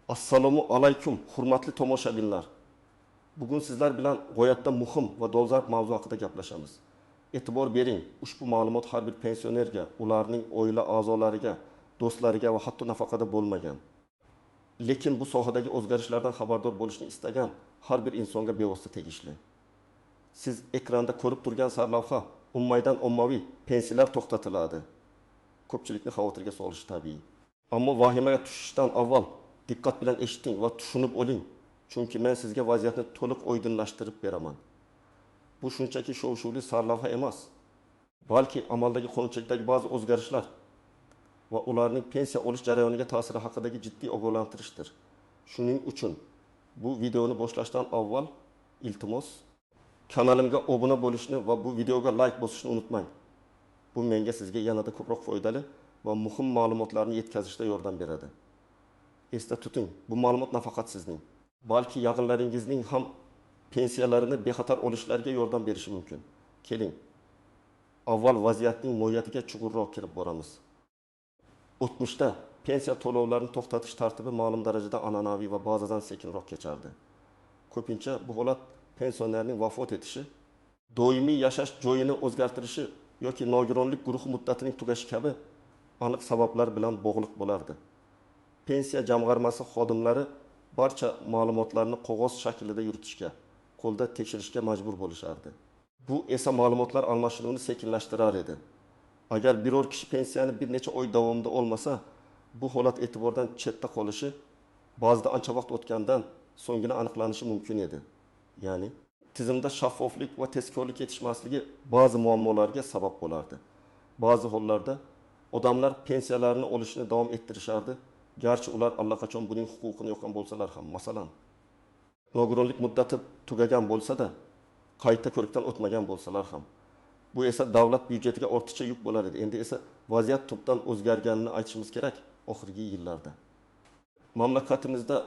Assalomu alaykum, hurmatli tomoshabinlar. Bugun sizlar bilan g'oyatda muhim va dolzarb mavzu haqida gaplashamiz. E'tibor bering, ushbu ma'lumot har bir pensionerga, ularning oila a'zolariga, do'stlariga va hatto nafaqada bo'lmagan. Lekin bu sohadagi o'zgarishlardan xabardor bo'lishni istagan har bir insonga bevosita tegishli. Siz ekranda ko'rib turgan sarlavha ummaydan ommaviy pensiyalar to'xtatiladi. Ko'pchilikni xavotirga solishi tabiiy. Ammo vahimaga tushishdan avval diqqat bilan eshiting va tushunib oling. Chunki men sizga vaziyatni to'liq oydinlashtirib beraman. Bu shunchaki shov-shuvli sarlavha emas, balki amaldagi qonunchilikdagi ba'zi o'zgarishlar va ularning pensiya olish jarayoniga ta'siri haqidagi jiddiy ogohlantirishdir. Shuning uchun bu videoni boshlashdan avval iltimos kanalimga obuna bo'lishni va bu videoga like bosishni unutmang. Bu menga sizga yanada ko'proq foydali va muhim ma'lumotlarni yetkazishda yordam beradi. Esda tuting, bu ma'lumot nafaqat sizning, balki yaqinlaringizning ham pensiyalarini bexatar olishlariga yordam berishi mumkin. Keling, avval vaziyatning mohiyatiga chuqurroq kirib boramiz. O'tmishda pensiya to'lovlarini to'xtatish tartibi ma'lum darajada an'anaviy va ba'zan sekinroq kechardi. Ko'pincha bu holat pensionerning vafot etishi, doimiy yashash joyini o'zgartirishi yoki nogironlik guruhi muddatining tugashi kabi aniq sabablar bilan bog'liq bo'lardi. Pensiya jamg'armasi xodimlari barcha ma'lumotlarni qog'oz shaklida yuritishga, qo'lda tekshirishga majbur bo'lishardi. Bu esa ma'lumotlar almashinuvini sekinlashtirar edi. Agar biror kishi pensiyani bir necha oy davomida olmasa, bu holat e'tibordan chetda qolishi ba'zida ancha vaqt o'tgandan so'nggina aniqlanishi mumkin edi. Ya'ni tizimda shaffoflik va tezkorlik yetishmasligi ba'zi muammolarga sabab bo'lardi. Ba'zi hollarda odamlar pensiyalarini olishni davom ettirishardi, garchi ular allaqachon buning huquqini yo'qon bo'lsalar ham. Masalan, nogironlik muddati tugagan bo'lsa-da, qayta ko'rikdan o'tmagan bo'lsalar ham. Bu esa davlat byudjetiga ortiqcha yuk bo'lar edi. Endi esa vaziyat tubdan o'zgarganini aytishimiz kerak oxirgi yillarda. Mamlakatimizda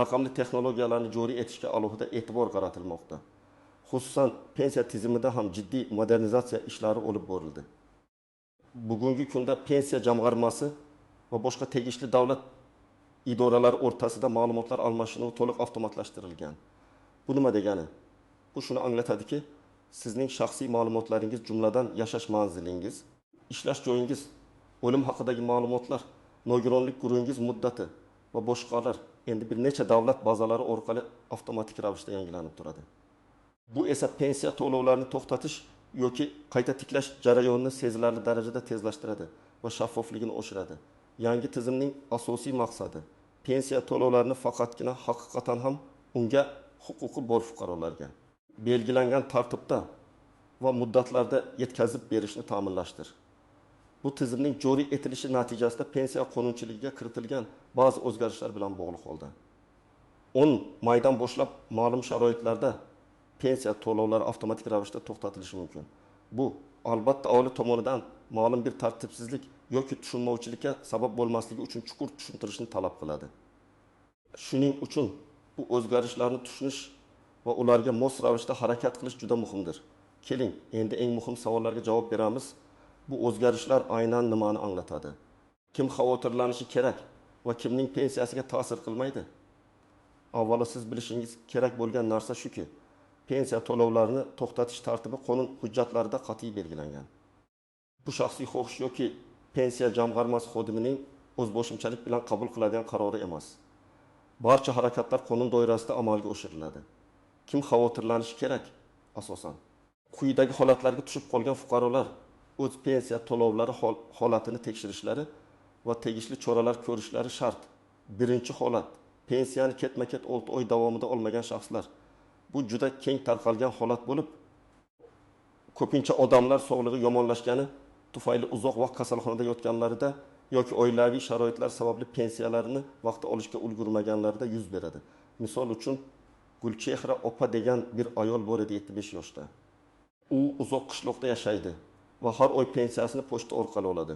raqamli texnologiyalarni joriy etishga alohida e'tibor qaratilmoqda. Xususan, pensiya tizimida ham jiddiy modernizatsiya ishlari olib borildi. Bugungi kunda pensiya jamg'armasi va boshqa tegishli davlat idoralari o'rtasida ma'lumotlar almashinuvi to'liq avtomatlashtirilgan. Bu nima degani? Bu shuni anglatadiki, sizning shaxsiy ma'lumotlaringiz, jumladan yashash manzilingiz, ishlash joyingiz, o'lim haqidagi ma'lumotlar, nogironlik guruhingiz muddati va boshqalar endi bir necha davlat bazalari orqali avtomatik ravishda yangilanib turadi. Bu esa pensiya to'lovlarini to'xtatish yoki qayta tiklash jarayonini sezilarli darajada tezlashtiradi va shaffofligini oshiradi. Yangi tizimning asosiy maqsadi pensiya to'lovlarini faqatgina haqiqatan ham unga huquqi bor fuqarolarga belgilangan tartibda va muddatlarda yetkazib berishni ta'minlashdir. Bu tizimning joriy etilishi natijasida pensiya qonunchiligiga kiritilgan ba'zi o'zgarishlar bilan bog'liq holda. 10 maydan boshlab ma'lum sharoitlarda pensiya to'lovlari avtomatik ravishda to'xtatilishi mumkin. Bu albatta aholi tomonidan ma'lum bir tartibsizlik yoki tushunmovchilikka sabab bo'lmasligi uchun chuqur tushuntirishni talab qiladi. Shuning uchun bu o'zgarishlarni tushunish va ularga mos ravishda harakat qilish juda muhimdir. Keling, endi eng muhim savollarga javob beramiz. Bu o'zgarishlar aynan nimani anglatadi? Kim xavotirlanishi kerak va kimning pensiyasiga ta'sir qilmaydi? Avvalo siz bilishingiz kerak bo'lgan narsa shuki, pensiya to'lovlarini to'xtatish tartibi qonun hujjatlarida qat'iy belgilangan. Bu shaxsiy xohish yoki pensiya jamg'armasi xodimining o'zboshimchalik bilan qabul qiladigan qarori emas. Barcha harakatlar qonun doirasida amalga oshiriladi. Kim xavotirlanishi kerak? Asosan, quyidagi holatlarga tushib qolgan fuqarolar o'z pensiya to'lovlari holatini tekshirishlari va tegishli choralar ko'rishlari shart. Birinchi holat, pensiyani ketma-ket 6 oy davomida olmagan shaxslar. Bu juda keng tarqalgan holat bo'lib, ko'pincha odamlar sog'lig'i yomonlashgani tufayli uzoq vaqt kasalxonada yotganlarida yoki oilaviy sharoitlar sababli pensiyalarini vaqti olishga ulgurmaganlarida yuz beradi. Misol uchun, Gulchehra opa degan bir ayol bor edi 75 yoshda. U uzoq qishloqda yashaydi va har oy pensiyasini pochta orqali oladi.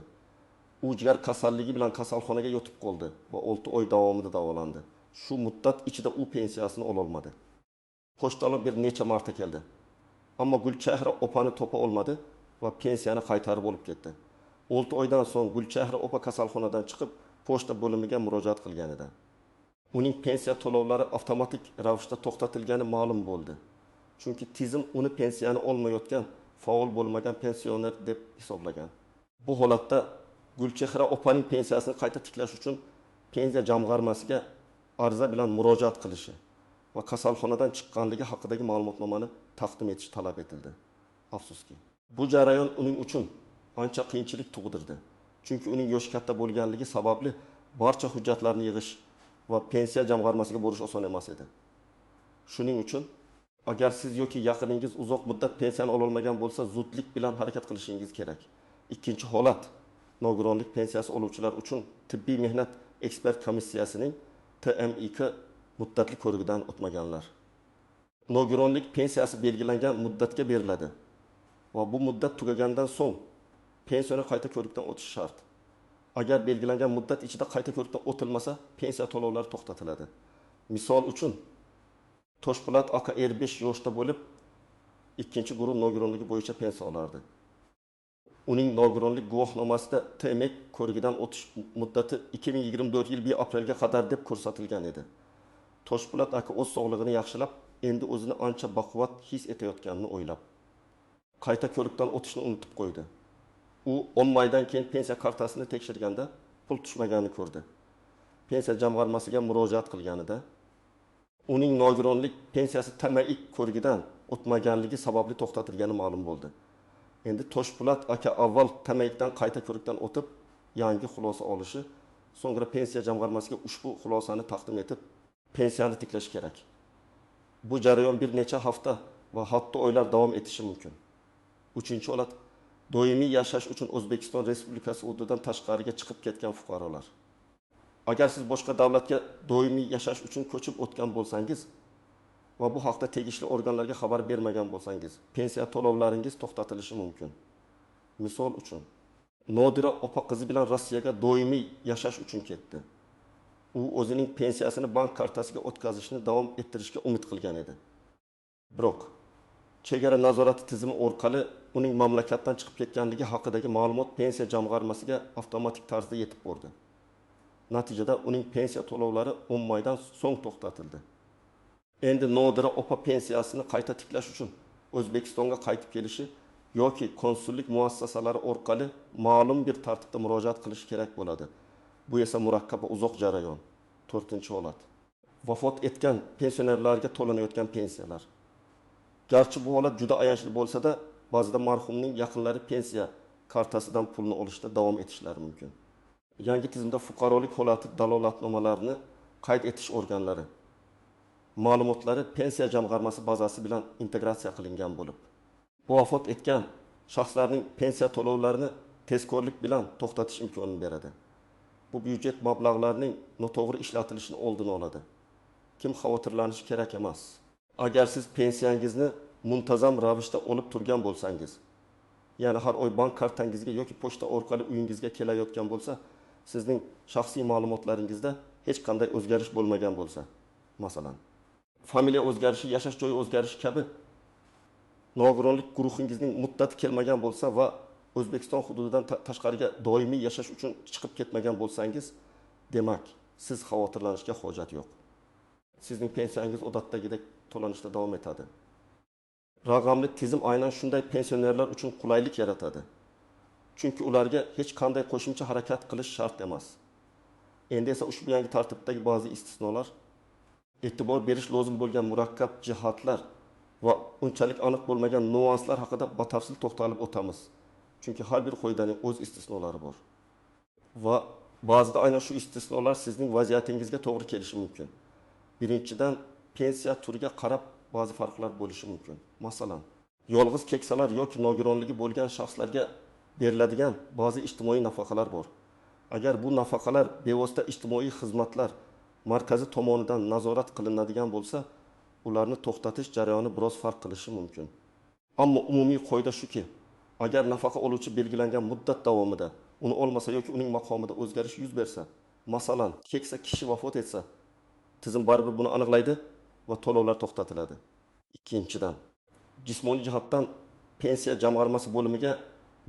U jigar kasalligi bilan kasalxonaga yotib qoldi va 6 oy davomida davolandi. Shu muddat ichida u pensiyasini ola olmadi. Pochtalar bir necha marta keldi. Ammo Gulchehra opani topa olmadi va pensiyani qaytarib olib ketdi. 6 oydan so'ng Gulchehra opa kasalxonadan chiqib, pochta bo'limiga murojaat qilgan edi. uning pensiya to'lovlari avtomatik ravishda to'xtatilgani ma'lum bo'ldi. Chunki tizim uni pensiyani olmayotgan, faol bo'lmagan pensioner deb hisoblagan. Bu holatda Gulchehra opaning pensiyasini qayta tiklash uchun pensiya jamg'armasiga ariza bilan murojaat qilishi va kasalxonadan chiqqanligi haqidagi ma'lumotnomani taqdim etish talab etildi. Afsuski, bu jarayon uning uchun ancha qiyinchilik tug'dirdi. Chunki uning yoshi katta bo'lganligi sababli barcha hujjatlarni yig'ish va pensiya jamg'armasiga borish oson emas edi. Shuning uchun agar siz yoki yaqiningiz uzoq muddat pensiyani ololmagan bo'lsa, zudlik bilan harakat qilishingiz kerak. Ikkinchi holat, nogironlik pensiyasi oluvchilar uchun tibbiy mehnat ekspert komissiyasining TMIK muddatli ko'rigidan o'tmaganlar. Nogironlik pensiyasi belgilangan muddatga beriladi va bu muddat tugagandan so'ng pensiyaga qayta ko'rikdan o'tish shart. Agar belgilangan muddat ichida qayta ko'rikdan o'tilmasa, pensiya to'lovlari to'xtatiladi. Misol uchun, Toshpo'lat aka 55 yoshda bo'lib, ikkinchi guruh nogironligi bo'yicha pensiya olardi. Uning nogironlik guvohnomasida TMIK ko'rigidan o'tish muddati 2024 yil 1 aprelga qadar deb ko'rsatilgan edi. Toshpo'lat aka o'z sog'lig'ini yaxshilab, endi o'zini ancha baquvvat his etayotganini o'ylab, qayta ko'rikdan o'tishni unutib qo'ydi. U 10 maydan keyin pensiya kartasini tekshirganda pul tushmaganini ko'rdi. Pensiya jamg'armasiga murojaat qilganida uning nogironlik pensiyasi TMIK ko'rigidan o'tmaganligi sababli to'xtatilgani ma'lum bo'ldi. Endi Toshpo'lat aka avval TMIKdan qayta ko'rikdan o'tib, yangi xulosa olishi, so'ngra pensiya jamg'armasiga ushbu xulosani taqdim etib, pensiyani tiklash kerak. Bu jarayon bir necha hafta va hatto oylar davom etishi mumkin. Uchinchi holat, doimiy yashash uchun O'zbekiston Respublikasi hududidan tashqariga chiqib ketgan fuqarolar. Agar siz boshqa davlatga doimiy yashash uchun ko'chib o'tgan bo'lsangiz va bu haqda tegishli organlarga xabar bermagan bo'lsangiz, pensiya to'lovlaringiz to'xtatilishi mumkin. Misol uchun, Nodira opa qizi bilan Rossiyaga doimiy yashash uchun ketdi. U o'zining pensiyasini bank kartasiga o'tkazishni davom ettirishga umid qilgan edi. Biroq chegara nazorati tizimi orqali uning mamlakatdan chiqib ketganligi haqidagi ma'lumot pensiya jamg'armasiga avtomatik tarzda yetib bordi. Natijada uning pensiya to'lovlari 10 maydan so'ng to'xtatildi. Endi Nodira opa pensiyasini qayta tiklash uchun O'zbekistonga qaytib kelishi yoki konsullik muassasalari orqali ma'lum bir tartibda murojaat qilish kerak bo'ladi. Bu esa murakkab va uzoq jarayon. 4-holat. Vafot etgan pensionerlarga to'lanayotgan pensiyalar. Garchi bu holat juda ayanchli bo'lsa-da, ba'zida marhumning yaqinlari pensiya kartasidan pulni olishda davom etishlari mumkin. Yangi tizimda fuqarolik holati dalolatnomalarini qayd etish organlari ma'lumotlari pensiya jamg'armasi bazasi bilan integratsiya qilingan bo'lib, bu vafot etgan shaxslarning pensiya to'lovlarini tezkorlik bilan to'xtatish imkonini beradi. Bu byudjet mablag'larining noto'g'ri ishlatilishini oldini oladi. Kim xavotirlanishi kerak emas. Agar siz pensiyangizni muntazam ravishda olib turgan bo'lsangiz, ya'ni har oy bank kartangizga yoki pochta orqali uyingizga kelayotgan bo'lsa, sizning shaxsiy ma'lumotlaringizda hech qanday o'zgarish bo'lmagan bo'lsa, masalan, familiya o'zgarishi, yashash joyi o'zgarishi kabi nogironlik guruhingizning muddati kelmagan bo'lsa va O'zbekiston hududidan tashqariga doimiy yashash uchun chiqib ketmagan bo'lsangiz, demak, siz xavotirlanishga hojat yo'q. Sizning pensiyangiz odatdagidek to'lanishda davom etadi. Raqamli tizim aynan shunday pensionerlar uchun qulaylik yaratadi. Chunki ularga hech qanday qo'shimcha harakat qilish shart emas. Endi esa ushbu yangi tartibdagi ba'zi istisnolar, e'tibor berish lozim bo'lgan murakkab jihatlar va unchalik aniq bo'lmagan nuanslar haqida batafsil to'xtalib o'tamiz. Chunki har bir qoidaning o'z istisnolari bor. Va ba'zida aynan shu istisnolar sizning vaziyatingizga to'g'ri kelishi mumkin. Birinchidan, pensiya turiga qarab ba'zi farqlar bo'lishi mumkin. Masalan, yolg'iz keksalar yoki nogironligi bo'lgan shaxslarga beriladigan ba'zi ijtimoiy nafaqalar bor. Agar bu nafaqalar bevosita ijtimoiy xizmatlar markazi tomonidan nazorat qilinadigan bo'lsa, ularni to'xtatish jarayoni biroz farq qilishi mumkin. Ammo umumiy qoida shuki, agar nafaqa oluvchi belgilangan muddat davomida uni olmasa yoki uning maqomida o'zgarish yuz bersa, masalan, keksa kishi vafot etsa, tizim baribir buni aniqlaydi va to'lovlar to'xtatiladi. Ikkinchidan, jismoniy jihatdan pensiya jamg'armasi bo'limiga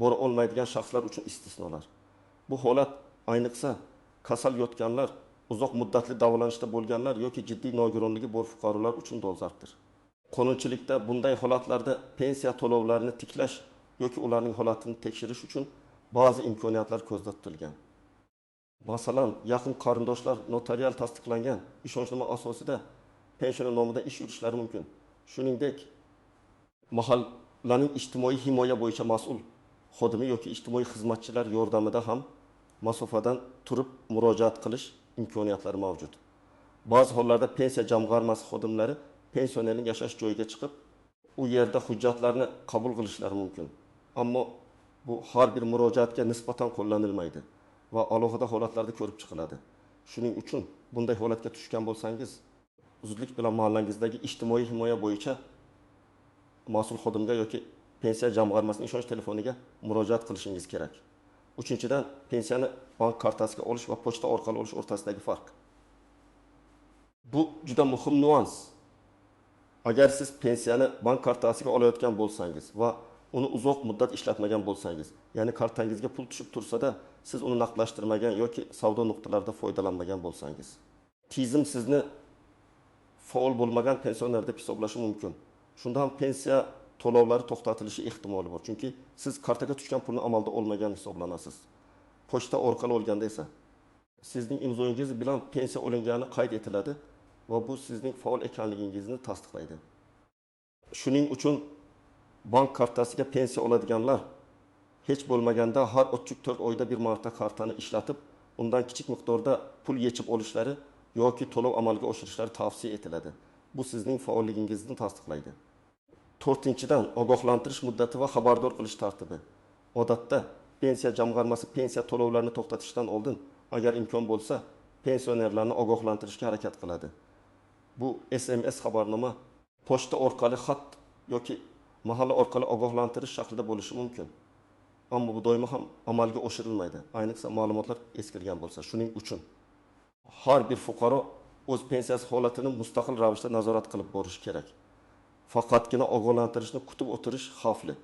bora olmaydigan shaxslar uchun istisnolar. Bu holat ayniqsa kasal yotganlar uzoq muddatli davolanishda bo'lganlar yoki jiddiy nogironligi bor fuqarolar uchun dolzarbdir. Qonunchilikda bunday holatlarda pensiya to'lovlarini tiklash yoki ularning holatini tekshirish uchun ba'zi imkoniyatlar ko'zda tutilgan. Masalan, yaqin qarindoshlar notarial tasdiqlangan ishonchnoma asosida pensiya nomidan ish yurishlari mumkin. Shuningdek, mahallaning ijtimoiy himoya bo'yicha mas'ul xodimi yoki ijtimoiy xizmatchilar yordamida ham masofadan turib murojaat qilish imkoniyatlari mavjud. Ba'zi hollarda pensiya jamg'armasi xodimlari pensionerning yashash joyiga chiqib, u yerda hujjatlarni qabul qilishlari mumkin. Ammo bu har bir murojaatga nisbatan qo'llanilmaydi va alohida holatlarda ko'rib chiqiladi. Shuning uchun bunday holatga tushgan bo'lsangiz, zudlik bilan mahallangizdagi ijtimoiy himoya bo'yicha mas'ul xodimga yoki pensiya jamg'armasining ishonch telefoniga murojaat qilishingiz kerak. Uchinchidan, pensiyani bank kartasiga olish va pochta orqali olish o'rtasidagi farq. Bu juda muhim nuans. Agar siz pensiyani bank kartasiga olayotgan bo'lsangiz va uni uzoq muddat ishlatmagan bo'lsangiz, ya'ni kartangizga pul tushib tursa-da, siz uni naqdlashtirmagan yoki savdo nuqtalarida foydalanmagan bo'lsangiz, tizim sizni faol bo'lmagan pensioner deb hisoblashi mumkin. Shunda ham pensiya to'lovlari to'xtatilishi ehtimoli bor. Chunki siz kartaga tushgan pulni amalda olmagan hisoblanasiz. Pochta orqali olganda esa sizning imzoingiz bilan pensiya olingani qayd etiladi va bu sizning faol ekanligingizni tasdiqlaydi. Shuning uchun bank kartasiga pensiya oladiganlar hech bo'lmaganda har 34 oyda bir marta kartani ishlatib, undan kichik miqdorda pul yechib olishlari yoki to'lov amalga oshirishlari tavsiya etiladi. Bu sizning faolligingizni tasdiqlaydi. 4-dan ogohlantirish muddati va xabardor qilish tartibi. Odatda pensiya jamg'armasi pensiya to'lovlarini to'xtatishdan oldin, agar imkon bo'lsa, pensionerlarni ogohlantirishga harakat qiladi. Bu SMS xabarnoma, pochta orqali xat yoki mahalla orqali ogohlantirish shaklida bo'lishi mumkin. Ammo bu doimo ham amalga oshirilmaydi, ayniqsa ma'lumotlar eskirgan bo'lsa. Shuning uchun har bir fuqaro o'z pensiyasi holatini mustaqil ravishda nazorat qilib borishi kerak. Faqatgina ogohlantirishni kutib o'tirish xavfli.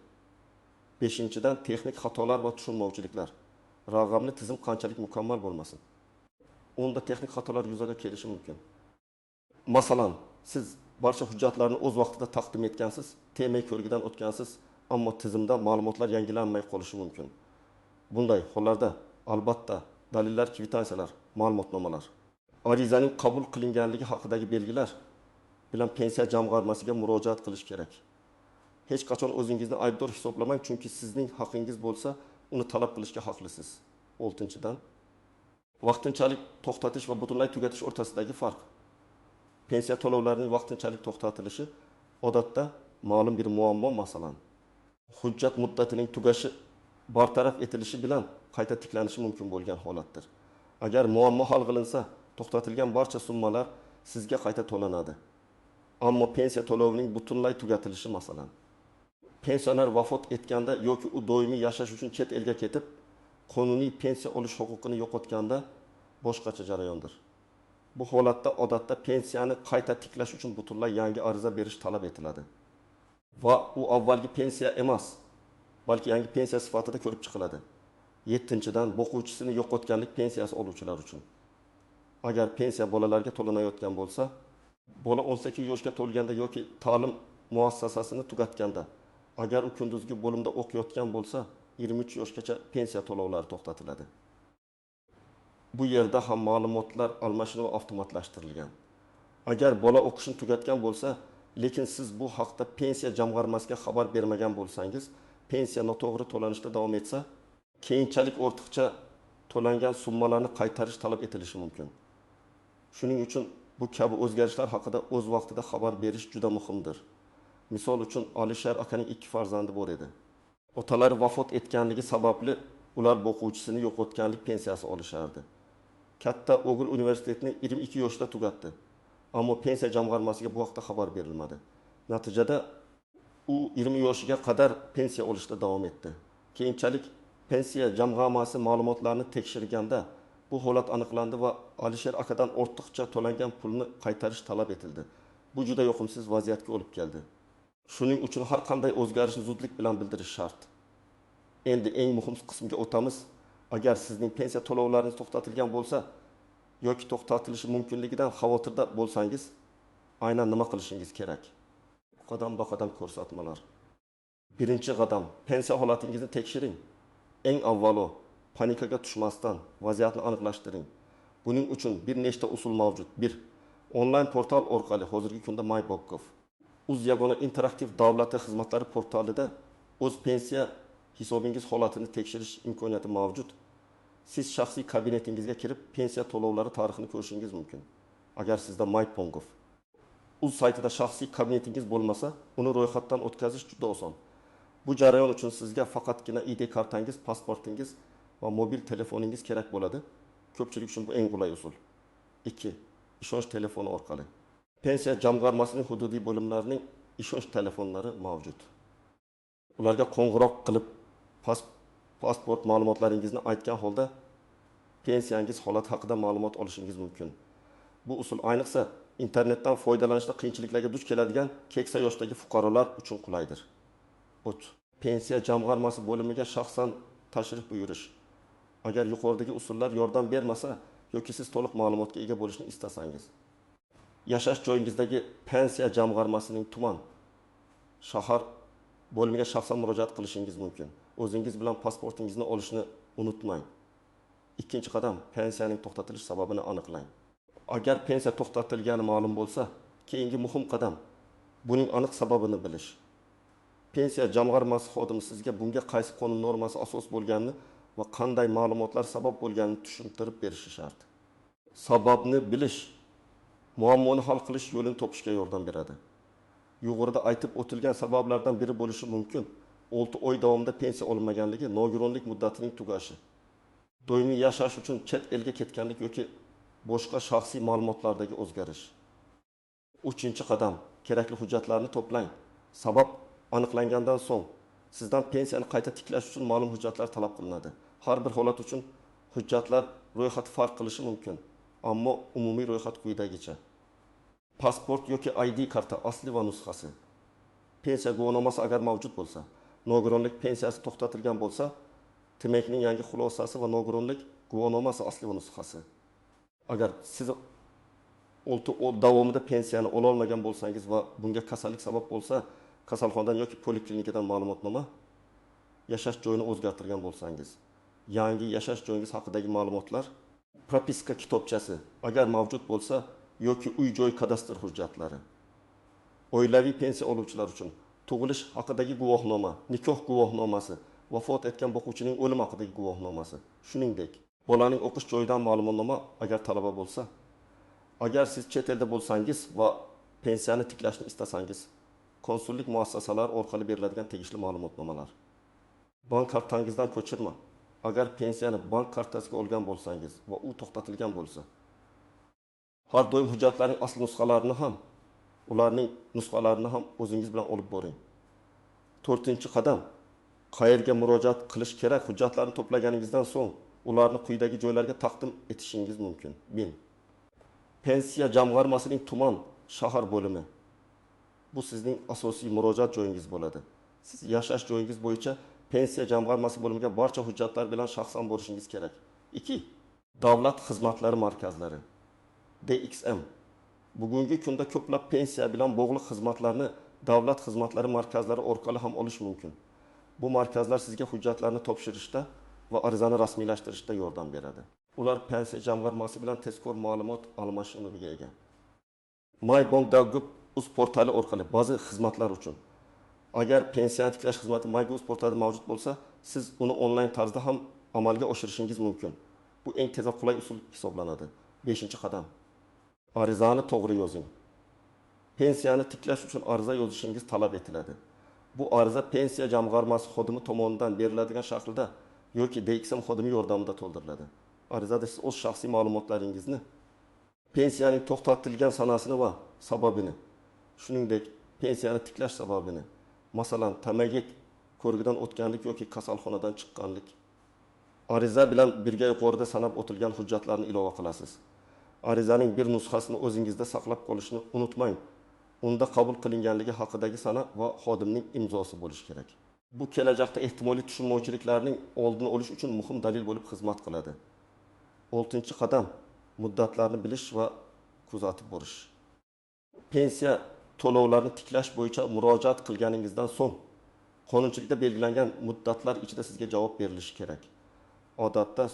5-dan texnik xatolar va tushunmovchiliklar. Raqamli tizim qanchalik mukammal bo'lmasin, unda texnik xatolar yuzaga kelishi mumkin. Masalan, siz barcha hujjatlarni o'z vaqtida taqdim etgansiz, temay ko'rigidan o'tgansiz, ammo tizimda ma'lumotlar yangilanmay qolishi mumkin. Bunday hollarda albatta dalillar, kvitansiyalar, ma'lumotnomalar, arizaning qabul qilinganligi haqidagi belgilar bilan pensiya jamg'armasiga murojaat qilish kerak. Hech qachon o'zingizni aybdor hisoblamang, chunki sizning haqingiz bo'lsa, uni talab qilishga haqlisiz. 6-dan vaqtinchalik to'xtatish va butunlay tugatish o'rtasidagi farq. Pensiya to'lovlarining vaqtinchalik to'xtatilishi odatda ma'lum bir muammo, masalan, hujjat muddatining tugashi bartaraf etilishi bilan qayta tiklanishi mumkin bo'lgan holatdir. Agar muammo hal qilinsa, to'xtatilgan barcha summalar sizga qayta to'lanadi. Ammo pensiya to'lovining butunlay tugatilishi, masalan, pensioner vafot etganda yoki u doimiy yashash uchun chet elga ketib, qonuniy pensiya olish huquqini yo'qotganda boshqacha jarayondir. Bu holatda odatda pensiyani qayta tiklash uchun butunlay yangi ariza berish talab etiladi. Va u avvalgi pensiya emas, balki yangi pensiya sifatida ko'rib chiqiladi. 7-dan boquvchisini yo'qotganlik pensiyasi oluvchilar uchun. Agar pensiya bolalarga to'lanayotgan bo'lsa, bola 18 yoshga to'lganda yoki ta'lim muassasasini tugatganda, agar u kunduzgi bo'limda o'qiyotgan bo'lsa, 23 yoshgacha pensiya to'lovlari to'xtatiladi. Bu yerda ham ma'lumotlar almashinuvi avtomatlashtirilgan. Agar bola o'qishini tugatgan bo'lsa, lekin siz bu haqda pensiya jamg'armasiga xabar bermagan bo'lsangiz, pensiya noto'g'ri to'lanishda davom etsa, keyinchalik ortiqcha to'langan summalarni qaytarish talab etilishi mumkin. Shuning uchun bu kabi o'zgarishlar haqida o'z vaqtida xabar berish juda muhimdir. Misol uchun, Alisher akaning 2 farzandi bor edi. Otalari vafot etganligi sababli ular o'quvchisini yo'qotganlik pensiyasi olishardi. Katta o'g'il universitetni 22 yoshda tugatdi. Ammo pensiya jamg'armasiga bu haqda xabar berilmadi. Natijada u 20 yoshiga qadar pensiya olishda davom etdi. Keyinchalik pensiya jamg'armasi ma'lumotlarni tekshirganda bu holat aniqlandi va Alisher akadan ortiqcha to'langan pulni qaytarish talab etildi. Bu juda yoqimsiz vaziyatga olib keldi. Shuning uchun har qanday o'zgarishni zudlik bilan bildirish shart. Endi eng muhim qismga o'tamiz. Agar sizning pensiya to'lovlaringiz to'xtatilgan bo'lsa yoki to'xtatilishi mumkinligidan xavotirda bo'lsangiz, aynan nima qilishingiz kerak? Qadam-ba-qadam ko'rsatmalar. Birinchi qadam, pensiya holatingizni tekshiring. Eng avvalo, panikaga tushmasdan vaziyatni aniqlashtiring. Buning uchun bir nechta usul mavjud. 1. Onlayn portal orqali hozirgi kunda MyBokkov uz yagona interaktiv davlat xizmatlari portalida o'z pensiya hisobingiz holatini tekshirish imkoniyati mavjud. Siz shaxsiy kabinetingizga kirib, pensiya to'lovlari tarixini ko'rishingiz mumkin. Agar sizda MyBokkov uz saytida shaxsiy kabinetingiz bo'lmasa, uni ro'yxatdan o'tkazish juda oson. Bu jarayon uchun sizga faqatgina ID kartangiz, pasportingiz va mobil telefoningiz kerak bo'ladi. Ko'pchilik uchun bu eng qulay usul. 2. Ishonch telefoni orqali. Pensiya jamg'armasining hududiy bo'limlarining ishonch telefonlari mavjud. Ularga qo'ng'iroq qilib, pasport ma'lumotlaringizni aytgan holda pensiyangiz holati haqida ma'lumot olishingiz mumkin. Bu usul ayniqsa internetdan foydalanishda qiyinchiliklarga duch keladigan keksa yoshdagi fuqarolar uchun qulaydir. 3. Pensiya jamg'armasi bo'limiga shaxsan tashrif buyurish. Agar yuqoridagi usullar yordam bermasa yoki siz to'liq ma'lumotga ega bo'lishni istasangiz, yashash joyingizdagi pensiya jamg'armasining tuman, shahar bo'limiga shaxsan murojaat qilishingiz mumkin. O'zingiz bilan pasportingizni olishni unutmang. Ikkinchi qadam, pensiyaning to'xtatilish sababini aniqlang. Agar pensiya to'xtatilgani ma'lum bo'lsa, keyingi muhim qadam buning aniq sababini bilish. Pensiya jamg'armasi xodimi sizga bunga qaysi qonun normasi asos bo'lganini va qanday ma'lumotlar sabab bo'lganini tushuntirib berishi shart. Sababni bilish muammoni hal qilish yo'lini topishga yordam beradi. Yuqorida aytib o'tilgan sabablardan biri bo'lishi mumkin. 6 oy davomida pensiya olinmaganligi, nogironlik muddatining tugashi, doimiy yashash uchun chet elga ketganlik yoki boshqa shaxsiy ma'lumotlardagi o'zgarish. 3-qadam, kerakli hujjatlarni to'plang. Sabab aniqlangandan so'ng sizdan pensiyani qayta tiklash uchun ma'lum hujjatlar talab qilinadi. Har bir holat uchun hujjatlar ro'yxati farq qilishi mumkin, ammo umumiy ro'yxat quyidagicha. Pasport yoki ID karta asli va nusxasi. Pensiya guvohnomasi agar mavjud bo'lsa, nogironlik pensiyasi to'xtatilgan bo'lsa, TMEKning yangi xulosasi va nogironlik guvohnomasi asli va nusxasi. Agar siz 6 oy davomida pensiyani ola olmagan bo'lsangiz va bunga kasallik sabab bo'lsa, kasalxonadan yoki poliklinikadan ma'lumotnoma, yashash joyini o'zgartirgan bo'lsangiz, yangi yashash joyingiz haqidagi ma'lumotlar, propiska kitobchasi agar mavjud bo'lsa yoki uy-joy kadastr hujjatlari. Oilaviy pensiya oluvchilar uchun tug'ilish haqidagi guvohnoma, nikoh guvohnomasi, vafot etgan boquvchining o'lim haqidagi guvohnomasi, shuningdek, bolaning o'qish joyidan ma'lumotnoma agar talaba bo'lsa, agar siz chet elda bo'lsangiz va pensiyani tiklashni istasangiz, konsullik muassasalari orqali beriladigan tegishli ma'lumotnomalar. Bank kartangizdan ko'chirma. Agar pensiyani bank kartasiga olgan bo'lsangiz va u to'xtatilgan bo'lsa, har doim hujjatlarning asl nusxalarini ham, ularning nusxalarini ham o'zingiz bilan olib boring. 4-qadam, qayerga murojaat qilish kerak? Hujjatlarni to'plaganingizdan so'ng ularni quyidagi joylarga taqdim etishingiz mumkin. 1. Pensiya jamg'armasining tuman, shahar bo'limi. Bu sizning asosiy murojaat joyingiz bo'ladi. Siz yashash joyingiz bo'yicha pensiya jamg'armasi bo'limiga barcha hujjatlar bilan shaxsan borishingiz kerak. 2. Davlat xizmatlari markazlari. DXM. Bugungi kunda ko'plab pensiya bilan bog'liq xizmatlarni davlat xizmatlari markazlari orqali ham olish mumkin. Bu markazlar sizga hujjatlarni topshirishda va arizani rasmiylashtirishda yordam beradi. Ular pensiya jamg'armasi bilan tezkor ma'lumot almashinuviga ega. MyBokkov uz portali orqali ba'zi xizmatlar uchun. Agar pensiyani tiklash xizmati MyBokkov portalida mavjud bo'lsa, siz uni onlayn tarzda ham amalga oshirishingiz mumkin. Bu eng tez va qulay usul hisoblanadi. 5-qadam. Arizani to'g'ri yozing. Pensiyani tiklash uchun ariza yozishingiz talab etiladi. Bu ariza pensiya jamg'armasi xodimi tomonidan beriladigan shaklda yoki DXM xodimi yordamida to'ldiriladi. Arizada siz o'z shaxsiy ma'lumotlaringizni, pensiyaning to'xtatilgan sanasini va sababini, shuningdek pensiyani tiklash sababini, masalan, tamagek ko'rigidan o'tganlik yoki kasalxonadan chiqqanlik, ariza bilan birga yuqorida sanab o'tilgan hujjatlarni ilova qilasiz. Arizaning bir nusxasini o'zingizda saqlab qolishni unutmang. Unda qabul qilinganligi haqidagi sana va xodimning imzosi bo'lishi kerak. Bu kelajakda ehtimoliy tushunmovchiliklarning oldini olish uchun muhim dalil bo'lib xizmat qiladi. 6-qadam. muddatlarni bilish va kuzatib borish. Pensiya to'lovlarini tiklash bo'yicha murojaat qilganingizdan so'ng qonunchilikda belgilangan muddatlar ichida sizga javob berilishi kerak. Odatda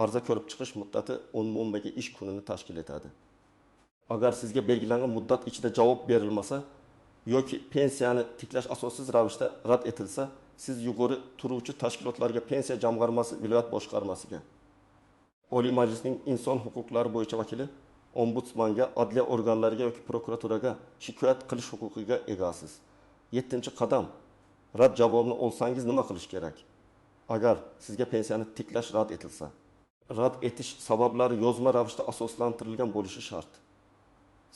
ariza ko'rib chiqish muddati 10-12 ish kunini tashkil etadi. Agar sizga belgilangan muddat ichida javob berilmasa yoki pensiyani tiklash asossiz ravishda rad etilsa, siz yuqori turuvchi tashkilotlarga, pensiya jamg'armasi, viloyat boshqarmasiga, Oliy Majlisning inson huquqlari bo'yicha vakili, ombudsmanga, adliya organlariga yoki prokuraturaga shikoyat qilish huquqiga egasiz. 7-qadam. Rad javobini olsangiz nima qilish kerak? Agar sizga pensiyani tiklash rad etilsa, rad etish sabablari yozma ravishda asoslantirilgan bo'lishi shart.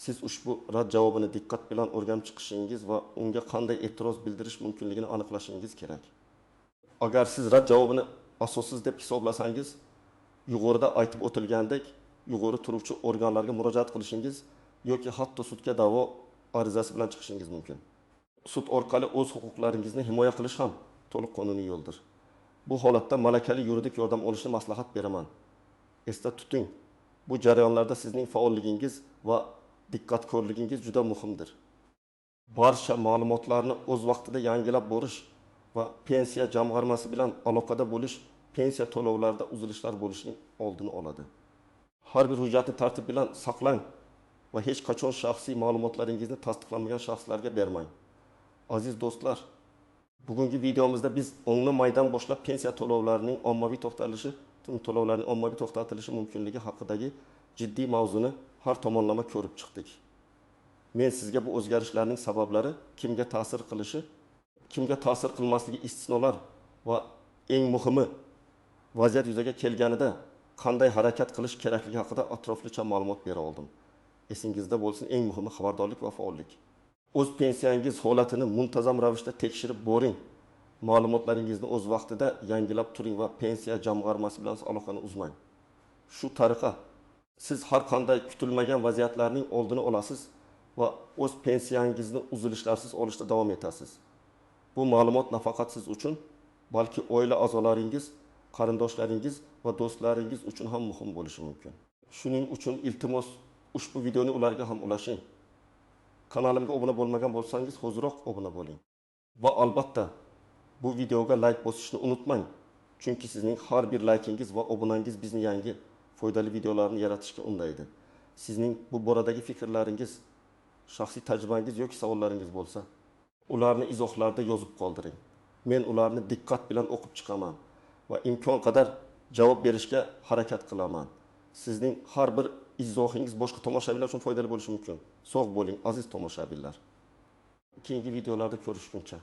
Siz ushbu rad javobini diqqat bilan o'rganib chiqishingiz va unga qanday e'tiroz bildirish mumkinligini aniqlashingiz kerak. Agar siz rad javobini asossiz deb hisoblasangiz, yuqorida aytib o'tilgandek, yuqori turuvchi organlarga murojaat qilishingiz yoki hatto sudga da'vo arizasi bilan chiqishingiz mumkin. Sud orqali o'z huquqlaringizni himoya qilish ham to'liq qonuniy yo'ldir. Bu holatda malakali yuridik yordam olishni maslahat beraman. Esda tuting, bu jarayonlarda sizning faolligingiz va diqqatkorligingiz juda muhimdir. Barcha ma'lumotlarni o'z vaqtida yangilab borish va pensiya jamg'armasi bilan aloqada bo'lish pensiya to'lovlarida uzilishlar bo'lishining oldini oladi. Har bir hujjatni tartib bilan saqlang va hech qachon shaxsiy ma'lumotlaringizni tasdiqlanmagan shaxslarga bermang. Aziz do'stlar, bugungi videomizda biz o'ngli maydan boshlab pensiya to'lovlarining ommaviy to'xtatilishi mumkinligi haqidagi jiddiy mavzuni har tomonlama ko'rib chiqdik. Men sizga bu o'zgarishlarning sabablari, kimga ta'sir qilishi, kimga ta'sir qilmasligi, istisnolar va eng muhimi vaziyat yuzaga kelganida qanday harakat qilish kerakligi haqida atroflicha ma'lumot bera oldim. Esingizda bo'lsin, eng muhimi xabardorlik va faollik. O'z pensiyangiz holatini muntazam ravishda tekshirib boring. Ma'lumotlaringizni o'z vaqtida yangilab turing va pensiya jamg'armasi bilan aloqani uzmang. Shu tariqa siz har qanday kutilmagan vaziyatlarning oldini olasiz va o'z pensiyangizni uzilishlarsiz olishda davom etasiz. Bu ma'lumot nafaqat siz uchun, balki oila a'zolaringiz, qarindoshlaringiz va do'stlaringiz uchun ham muhim bo'lishi mumkin. Shuning uchun iltimos ushbu videoni ularga ham ulashing. Kanalimga obuna bo'lmagan bo'lsangiz, hoziroq obuna bo'ling. Va albatta, bu videoga like bosishni unutmang. Chunki sizning har bir like'ingiz va obunangiz bizni yangi foydali videolarni yaratishga undaydi. Sizning bu boradagi fikrlaringiz, shaxsiy tajribangiz yoki savollaringiz bo'lsa, ularni izohlarda yozib qoldiring. Men ularni diqqat bilan o'qib chiqaman va imkon qadar javob berishga harakat qilaman. Sizning har bir izohingiz boshqa tomoshabinlar uchun foydali bo'lishi mumkin. Sog' bo'ling, aziz tomoshabinlar. Keyingi videolarda ko'rishguncha.